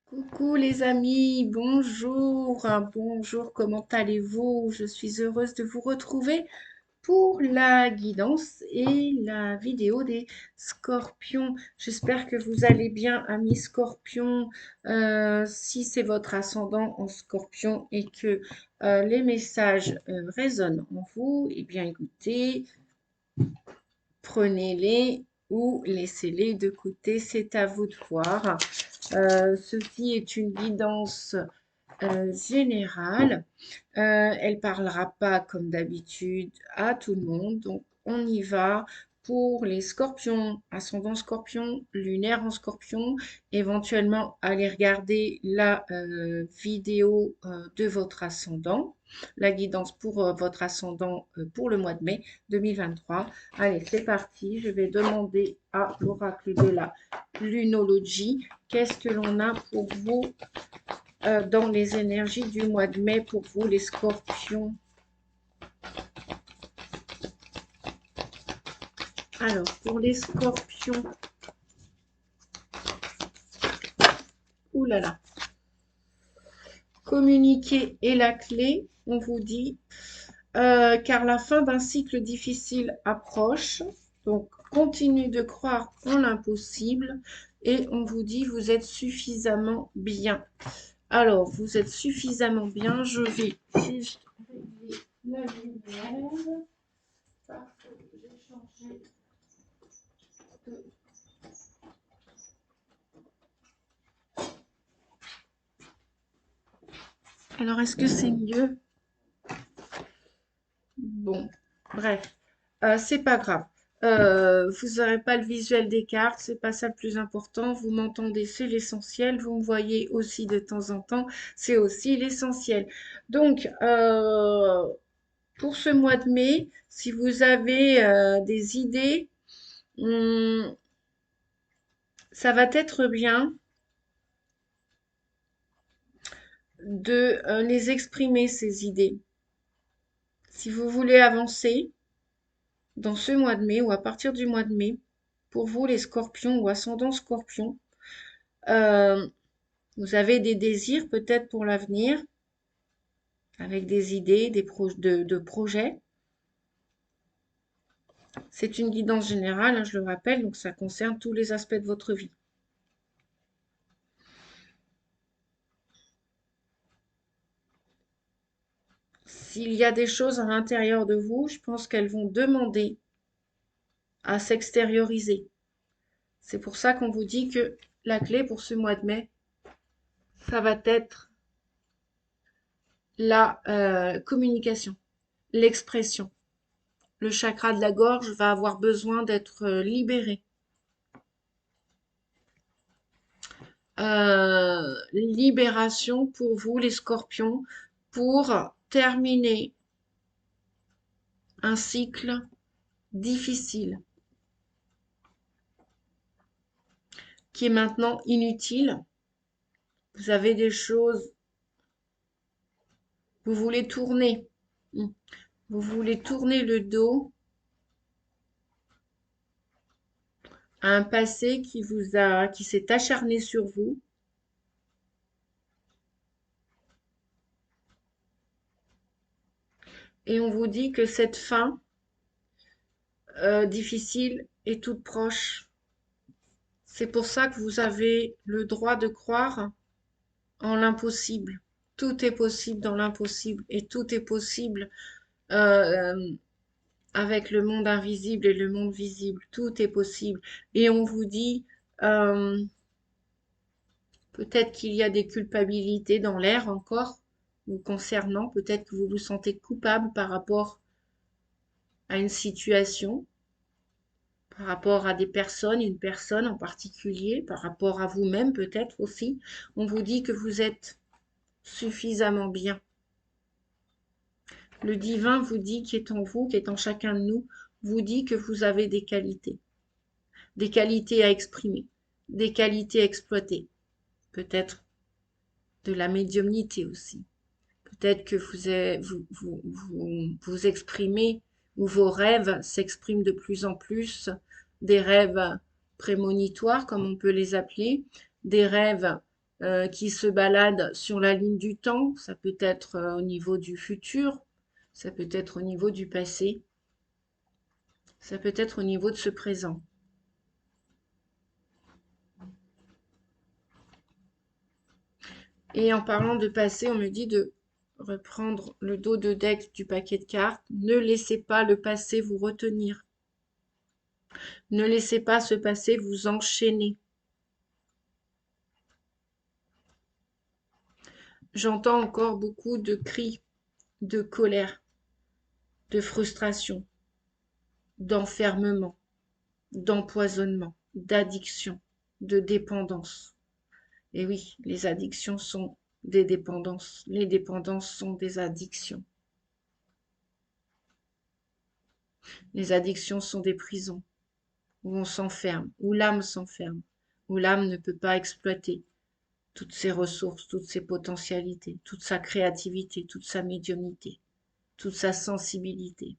Coucou les amis, bonjour, bonjour, comment allez-vous? Je suis heureuse de vous retrouver pour la guidance et la vidéo des scorpions. J'espère que vous allez bien, amis scorpions. Si c'est votre ascendant en scorpion et que les messages résonnent en vous, eh bien écoutez, prenez-les ou laissez-les de côté, c'est à vous de voir. Ceci est une guidance générale. Elle parlera pas comme d'habitude à tout le monde. Donc on y va pour les scorpions, ascendant scorpion, lunaire en scorpion. Éventuellement, allez regarder la vidéo de votre ascendant, la guidance pour votre ascendant pour le mois de mai 2023. Allez, c'est parti. Je vais demander à l'oracle de la lunologie qu'est-ce que l'on a pour vous dans les énergies du mois de mai pour vous, les scorpions. Alors, pour les scorpions, oulala, communiquer est la clé, on vous dit, car la fin d'un cycle difficile approche. Donc, continuez de croire en l'impossible et on vous dit, vous êtes suffisamment bien. Alors, vous êtes suffisamment bien, je vais juste régler la lumière. Parce que j'ai changé de... Alors, est-ce que c'est mieux? Bon, bref, c'est pas grave. Vous n'aurez pas le visuel des cartes, c'est pas ça le plus important. Vous m'entendez, c'est l'essentiel. Vous me voyez aussi de temps en temps, c'est aussi l'essentiel. Donc, pour ce mois de mai, si vous avez des idées, hum, ça va être bien de les exprimer, ces idées. Si vous voulez avancer dans ce mois de mai ou à partir du mois de mai, pour vous les scorpions ou ascendants scorpions, euh, vous avez des désirs peut-être pour l'avenir, avec des idées, de projets. C'est une guidance générale, hein, je le rappelle, donc ça concerne tous les aspects de votre vie. S'il y a des choses à l'intérieur de vous, je pense qu'elles vont demander à s'extérioriser. C'est pour ça qu'on vous dit que la clé pour ce mois de mai, ça va être la communication, l'expression. Le chakra de la gorge va avoir besoin d'être libéré. Libération pour vous, les scorpions, pour terminer un cycle difficile qui est maintenant inutile. Vous avez des choses, vous voulez tourner, vous voulez tourner le dos à un passé qui s'est acharné sur vous. Et on vous dit que cette fin difficile est toute proche. C'est pour ça que vous avez le droit de croire en l'impossible. Tout est possible dans l'impossible et tout est possible euh, avec le monde invisible et le monde visible. Tout est possible. Et on vous dit, euh, peut-être qu'il y a des culpabilités dans l'air encore vous concernant. Peut-être que vous vous sentez coupable par rapport à une situation, par rapport à des personnes, une personne en particulier, par rapport à vous-même peut-être aussi. On vous dit que vous êtes suffisamment bien. Le divin vous dit, qui est en vous, qui est en chacun de nous, vous dit que vous avez des qualités à exprimer, des qualités à exploiter. Peut-être de la médiumnité aussi. Peut-être que vous exprimez, ou vos rêves s'expriment de plus en plus, des rêves prémonitoires, comme on peut les appeler, des rêves qui se balade sur la ligne du temps. Ça peut être au niveau du futur, ça peut être au niveau du passé, ça peut être au niveau de ce présent. Et en parlant de passé, on me dit de reprendre le dos de deck du paquet de cartes. Ne laissez pas le passé vous retenir. Ne laissez pas ce passé vous enchaîner. J'entends encore beaucoup de cris, de colère, de frustration, d'enfermement, d'empoisonnement, d'addiction, de dépendance. Et oui, les addictions sont des dépendances. Les dépendances sont des addictions. Les addictions sont des prisons où on s'enferme, où l'âme s'enferme, où l'âme ne peut pas exploiter toutes ses ressources, toutes ses potentialités, toute sa créativité, toute sa médiumnité, toute sa sensibilité.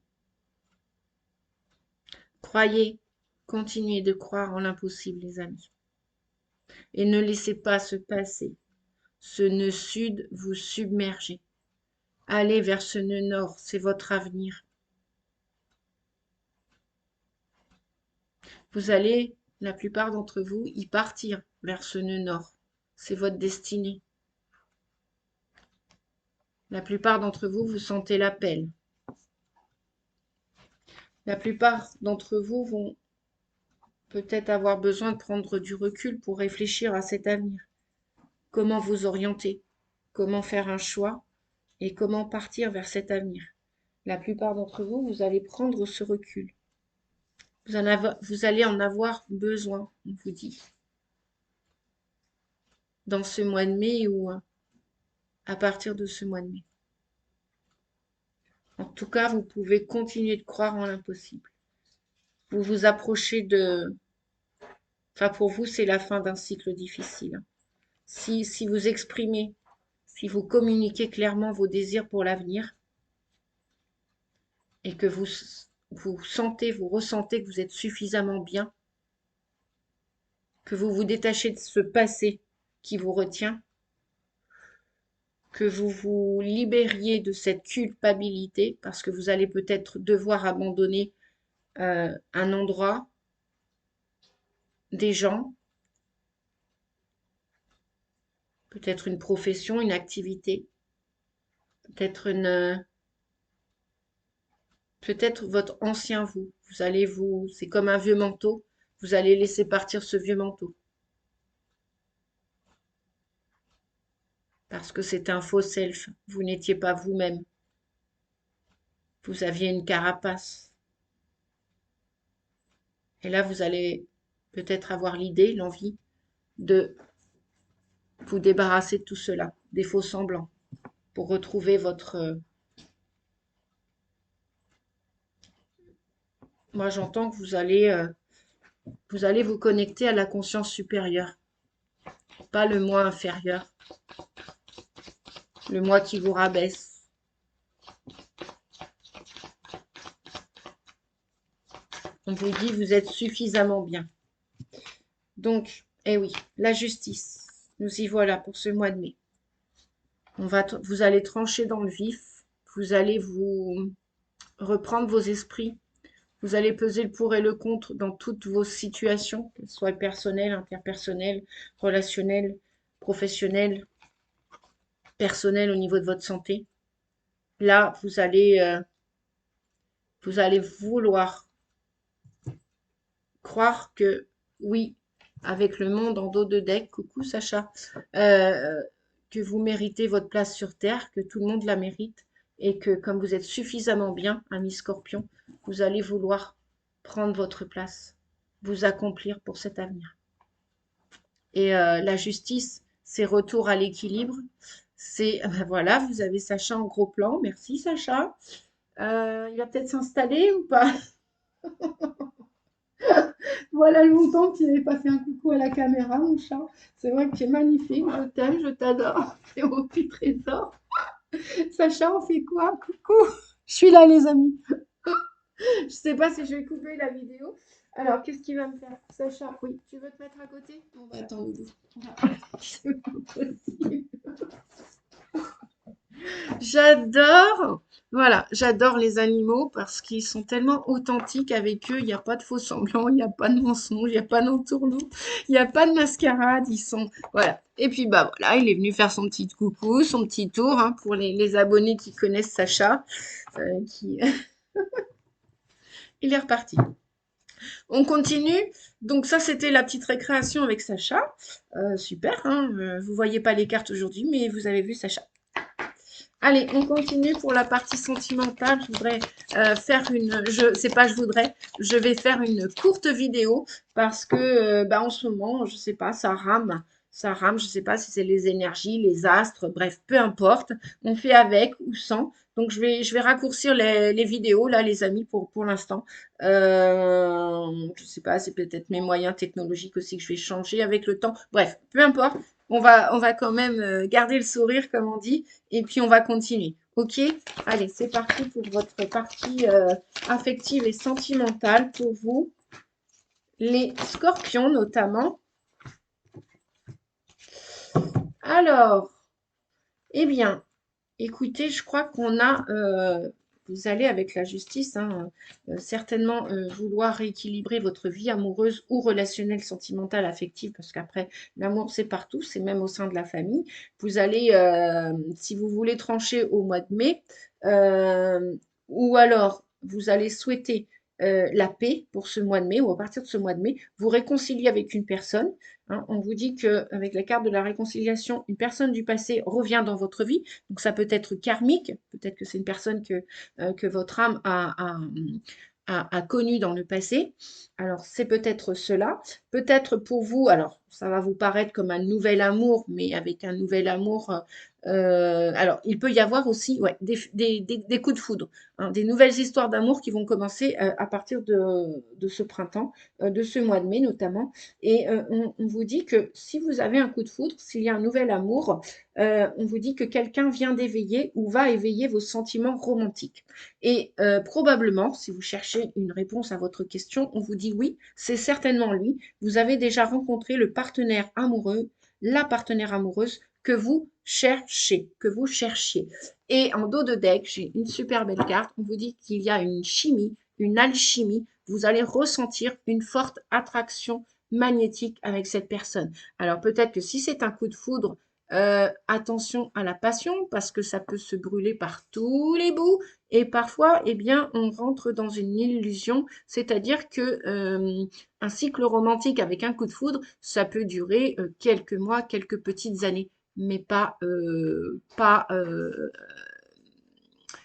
Croyez, continuez de croire en l'impossible, les amis. Et ne laissez pas se passer ce nœud sud vous submerger. Allez vers ce nœud nord, c'est votre avenir. Vous allez, la plupart d'entre vous, y partir vers ce nœud nord. C'est votre destinée. La plupart d'entre vous, vous sentez l'appel. La plupart d'entre vous vont peut-être avoir besoin de prendre du recul pour réfléchir à cet avenir. Comment vous orienter, comment faire un choix et comment partir vers cet avenir. La plupart d'entre vous, vous allez prendre ce recul. Vous allez en avoir besoin, on vous dit, dans ce mois de mai ou à partir de ce mois de mai. En tout cas, vous pouvez continuer de croire en l'impossible. Vous vous approchez de... Enfin, pour vous, c'est la fin d'un cycle difficile. Si vous exprimez, si vous communiquez clairement vos désirs pour l'avenir et que vous sentez, vous ressentez que vous êtes suffisamment bien, que vous vous détachez de ce passé qui vous retient, que vous vous libériez de cette culpabilité parce que vous allez peut-être devoir abandonner un endroit, des gens, peut-être une profession, une activité, peut-être votre ancien vous. C'est comme un vieux manteau, vous allez laisser partir ce vieux manteau parce que c'est un faux self. Vous n'étiez pas vous-même. Vous aviez une carapace. Et là, vous allez peut-être avoir l'idée, l'envie de vous débarrasser de tout cela, des faux semblants, pour retrouver votre... Moi, j'entends que vous allez vous connecter à la conscience supérieure, pas le moi inférieur, le moi qui vous rabaisse. On vous dit, vous êtes suffisamment bien. Donc, eh oui, la justice. Nous y voilà pour ce mois de mai. Vous allez trancher dans le vif. Vous allez vous reprendre vos esprits. Vous allez peser le pour et le contre dans toutes vos situations, qu'elles soient personnelles, interpersonnelles, relationnelles, professionnelles, personnelles au niveau de votre santé. Là, vous allez vouloir croire que oui, avec le monde en dos de deck, coucou Sacha, que vous méritez votre place sur Terre, que tout le monde la mérite, et que comme vous êtes suffisamment bien, ami Scorpion, vous allez vouloir prendre votre place, vous accomplir pour cet avenir. Et la justice, c'est retour à l'équilibre. C'est, ben voilà, vous avez Sacha en gros plan. Merci Sacha. Il va peut-être s'installer ou pas? Voilà longtemps qu'il n'avait pas fait un coucou à la caméra, mon chat. C'est vrai que tu es magnifique, je t'aime, je t'adore. C'est mon petit trésor. Sacha, on fait quoi? Coucou. Je suis là, les amis. Je sais pas si je vais couper la vidéo. Alors, qu'est-ce qu'il va me faire? Sacha, oui, tu veux te mettre à côté? Bon, bah attends, Loulou. C'est pas possible. J'adore, voilà, j'adore les animaux parce qu'ils sont tellement authentiques avec eux. Il n'y a pas de faux semblants, il n'y a pas de mensonges, il n'y a pas d'entourloupe, il n'y a pas de mascarade. Ils sont, voilà. Et puis, bah voilà, il est venu faire son petit coucou, son petit tour hein, pour les abonnés qui connaissent Sacha. Qui... Il est reparti. On continue. Donc ça, c'était la petite récréation avec Sacha. Super, hein, vous voyez pas les cartes aujourd'hui, mais vous avez vu Sacha. Allez, on continue pour la partie sentimentale. Je voudrais faire une, c'est pas je voudrais, je vais faire une courte vidéo parce que bah, en ce moment, je sais pas, ça rame. Je sais pas si c'est les énergies, les astres, bref, peu importe. On fait avec ou sans. Donc je vais raccourcir les vidéos là, les amis, pour l'instant. Je sais pas, c'est peut-être mes moyens technologiques aussi que je vais changer avec le temps. Bref, peu importe. On va quand même garder le sourire, comme on dit. Et puis, on va continuer. OK? Allez, c'est parti pour votre partie affective et sentimentale pour vous. Les scorpions, notamment. Alors, eh bien, écoutez, je crois qu'on a, vous allez avec la justice, hein, certainement vouloir rééquilibrer votre vie amoureuse ou relationnelle, sentimentale, affective, parce qu'après, l'amour, c'est partout, c'est même au sein de la famille. Vous allez, si vous voulez trancher au mois de mai, euh, ou alors vous allez souhaiter la paix pour ce mois de mai, ou à partir de ce mois de mai, vous réconcilier avec une personne. Hein. On vous dit qu'avec la carte de la réconciliation, une personne du passé revient dans votre vie. Donc ça peut être karmique, peut-être que c'est une personne que votre âme a connue dans le passé. Alors c'est peut-être cela. Peut-être pour vous, alors ça va vous paraître comme un nouvel amour, mais avec un nouvel amour, alors il peut y avoir aussi ouais, des coups de foudre, hein, des nouvelles histoires d'amour qui vont commencer à partir de ce printemps, de ce mois de mai notamment. Et on vous dit que si vous avez un coup de foudre, s'il y a un nouvel amour, on vous dit que quelqu'un vient d'éveiller ou va éveiller vos sentiments romantiques. Et probablement, si vous cherchez une réponse à votre question, on vous dit oui, c'est certainement lui. Vous avez déjà rencontré le partenaire amoureux, la partenaire amoureuse que vous cherchez, que vous cherchiez. Et en dos de deck, j'ai une super belle carte. On vous dit qu'il y a une chimie, une alchimie. Vous allez ressentir une forte attraction magnétique avec cette personne. Alors peut-être que si c'est un coup de foudre, attention à la passion parce que ça peut se brûler par tous les bouts et parfois, eh bien, on rentre dans une illusion, c'est-à-dire que un cycle romantique avec un coup de foudre, ça peut durer quelques mois, quelques petites années, mais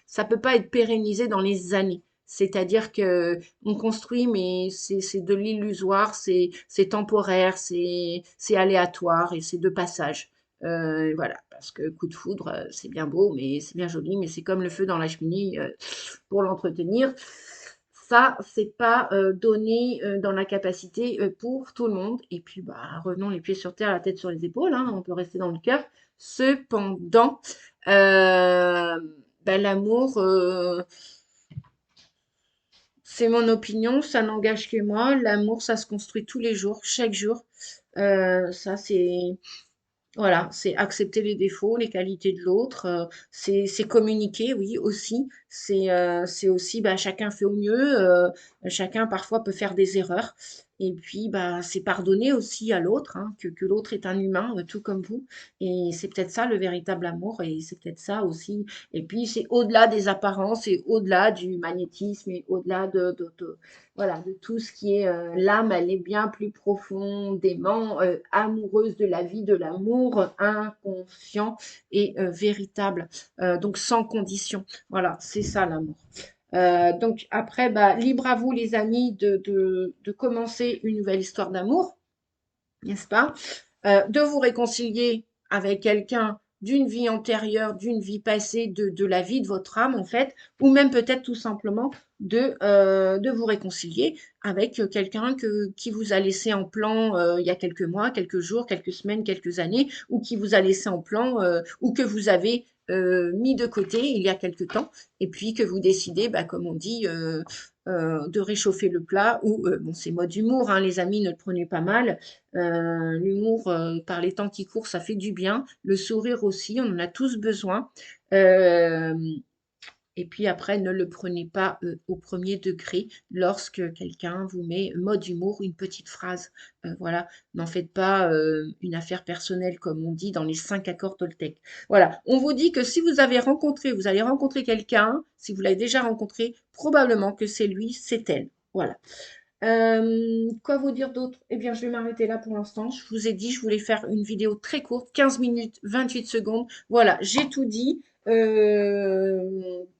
ça peut pas être pérennisé dans les années. C'est-à-dire que on construit, mais c'est de l'illusoire, c'est temporaire, c'est aléatoire et c'est de passage. Voilà, parce que coup de foudre, c'est bien beau, mais c'est bien joli, mais c'est comme le feu dans la cheminée pour l'entretenir. Ça, c'est pas donné dans la capacité pour tout le monde. Et puis, bah, revenons les pieds sur terre, la tête sur les épaules. Hein, on peut rester dans le cœur. Cependant, euh, ben, l'amour, c'est mon opinion, ça n'engage que moi. L'amour, ça se construit tous les jours, chaque jour. Ça, c'est voilà, c'est accepter les défauts, les qualités de l'autre. C'est communiquer, oui, aussi. C'est aussi, bah, chacun fait au mieux. Chacun parfois peut faire des erreurs. Et puis, bah, c'est pardonner aussi à l'autre, hein, que l'autre est un humain, tout comme vous. Et c'est peut-être ça le véritable amour. Et c'est peut-être ça aussi. Et puis, c'est au-delà des apparences et au-delà du magnétisme et au-delà voilà, de tout ce qui est l'âme, elle est bien plus profondément amoureuse de la vie, de l'amour inconscient et véritable, donc sans condition. Voilà, c'est ça l'amour. Donc après, bah, libre à vous les amis de commencer une nouvelle histoire d'amour, n'est-ce pas? De vous réconcilier avec quelqu'un d'une vie antérieure, d'une vie passée, de la vie de votre âme en fait, ou même peut-être tout simplement de vous réconcilier avec quelqu'un qui vous a laissé en plan il y a quelques mois, quelques jours, quelques semaines, quelques années, ou qui vous a laissé en plan, ou que vous avez mis de côté il y a quelque temps, et puis que vous décidez, bah, comme on dit, de réchauffer le plat ou, bon, c'est mode humour, hein, les amis, ne le prenez pas mal. L'humour, par les temps qui courent, ça fait du bien. Le sourire aussi, on en a tous besoin. Euh, et puis après, ne le prenez pas au premier degré lorsque quelqu'un vous met mode humour, une petite phrase. Voilà, n'en faites pas une affaire personnelle, comme on dit dans les 5 accords Toltec. Voilà, on vous dit que si vous avez rencontré, vous allez rencontrer quelqu'un, si vous l'avez déjà rencontré, probablement que c'est lui, c'est elle. Voilà. Quoi vous dire d'autre? Eh bien, je vais m'arrêter là pour l'instant. Je vous ai dit, je voulais faire une vidéo très courte, 15 minutes, 28 secondes. Voilà, j'ai tout dit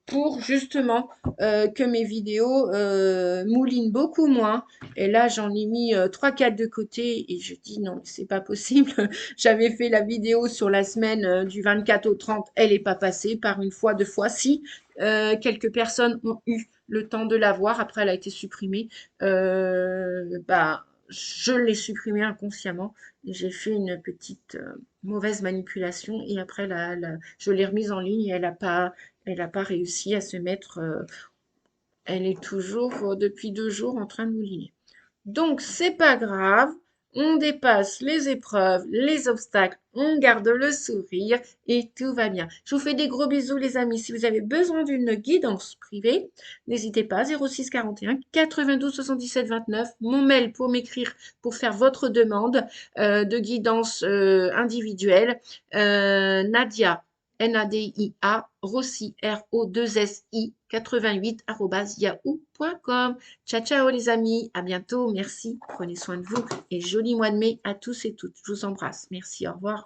pour justement que mes vidéos moulinent beaucoup moins. Et là, j'en ai mis 3-4 de côté et je dis non, c'est pas possible. J'avais fait la vidéo sur la semaine du 24 au 30, elle n'est pas passée par une fois, deux fois. Si, quelques personnes ont eu le temps de la voir, après elle a été supprimée. Bah, je l'ai supprimée inconsciemment. J'ai fait une petite mauvaise manipulation et après je l'ai remise en ligne et elle a pas réussi à se mettre. Elle est toujours depuis 2 jours en train de mouliner. Donc, c'est pas grave. On dépasse les épreuves, les obstacles, on garde le sourire et tout va bien. Je vous fais des gros bisous, les amis. Si vous avez besoin d'une guidance privée, n'hésitez pas, 06 41 92 77 29. Mon mail pour m'écrire, pour faire votre demande de guidance individuelle. Nadia, Nadia, Rossi, RO2SI, 88@yahoo.com. Ciao, ciao les amis, à bientôt, merci, prenez soin de vous et joli mois de mai à tous et toutes. Je vous embrasse, merci, au revoir.